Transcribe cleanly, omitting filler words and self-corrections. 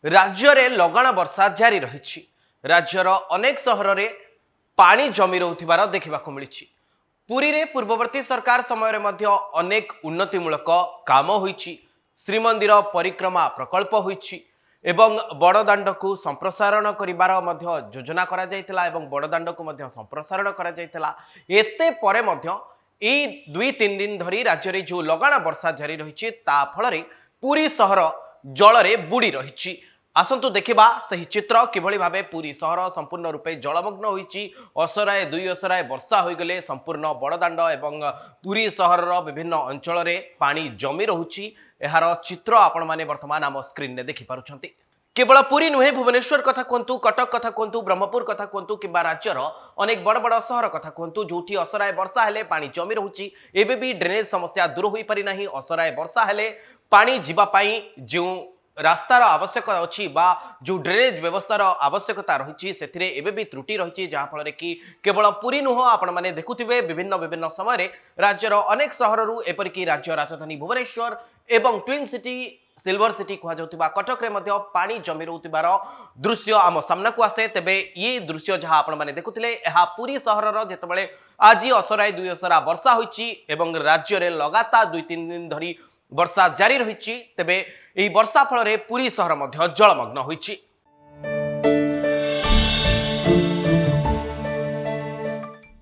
राज्य में लगाण वर्षा जारी रही। राज्यर अनेक सहर में पानी जमी रोथिबार देखा मिली। पुरी रे पूर्ववर्ती सरकार समय मध्य अनेक उन्नतिमूलक काम होईछि। श्रीमंदिर परिक्रमा प्रकल्प होईछि एवं बड़दाण्ड को संप्रसारण करिबार मध्य योजना करा जायतिला एवं बड़दाण्ड को मध्य संप्रसारण करा जायतिला। एते परे मध्य एई 2-3 दिन धरी राज्य रे जो लगाण वर्षा जारी रही ता फल पुरी सहर जल रे बुड़ी रही। आसंतु देखिबा सही चित्र किभଳି भाबे पुरी सहर संपूर्ण रूपे जलमग्न होईछि। असराय 2 असराय वर्षा होईगले संपूर्ण बड़दाण्ड एवं पुरी सहर विभिन्न अंचल रे पानी जमी रहुछि। एहार चित्र आपण माने वर्तमान आम स्क्रीन रे देखि पारुछंती। केवल पुरी नुहे भुवनेश्वर कथा कहतु, कटक कथा कहतु, ब्रह्मपुर कथा कहतु कि राज्यर अनेक बड़ बड़ सहर कथा कहतु जोठी असराय वर्षा हेले पानी जमी रहुछि। एबे भी ड्रेनेज समस्या दूर होई पारि नाही। असराय वर्षा हेले पानी जीवा पाई जो रास्तार आवश्यकता अच्छी बा जो ड्रेनेज व्यवस्थार आवश्यकता रही से एबे भी त्रुटि रही जहाँ फल कि केवल पुरी नुह आपण मैंने देखुथिबे विभिन्न विभिन्न समय राज्यर अनेक सहरु एपरिक राज्य राजधानी भुवनेश्वर एवं ट्विन सिटी सिल्वर सिटी कहुवा कटक रे मध्य पानी जमी रोथिबार दृश्य आम सामना को आसे। तेबे ये दृश्य जहाँ आपण मैंने देखुथिले एहा पुरी सहरर जेतेबेले आज असराय 2 असरा वर्षा होईछि एवं राज्य रे लगातार 2-3 दिन धरी वर्षा जारी रही। तेबे एई वर्षा फल पुरी सहर मध्य जलमग्न होईछि।